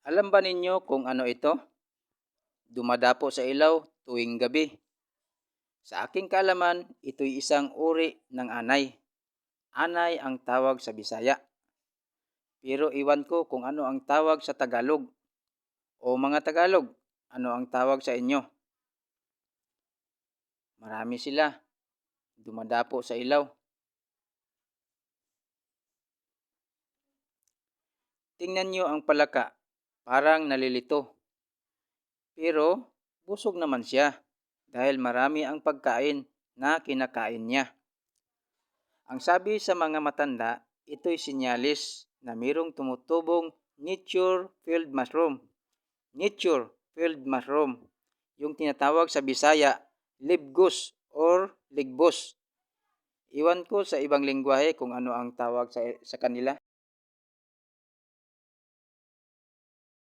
Alam ba ninyo kung ano ito? Dumadapo sa ilaw tuwing gabi. Sa aking kaalaman, ito'y isang uri ng anay. Anay ang tawag sa Bisaya. Pero iwan ko kung ano ang tawag sa Tagalog. O mga Tagalog, ano ang tawag sa inyo? Marami sila. Dumadapo sa ilaw. Tingnan nyo ang palaka. Parang nalilito. Pero busog naman siya dahil marami ang pagkain na kinakain niya. Ang sabi sa mga matanda, ito'y sinyalis na mayroong tumutubong nature field mushroom. Nature field mushroom, yung tinatawag sa Bisaya, libgus or ligbos. Iwan ko sa ibang lengguwahe kung ano ang tawag sa kanila.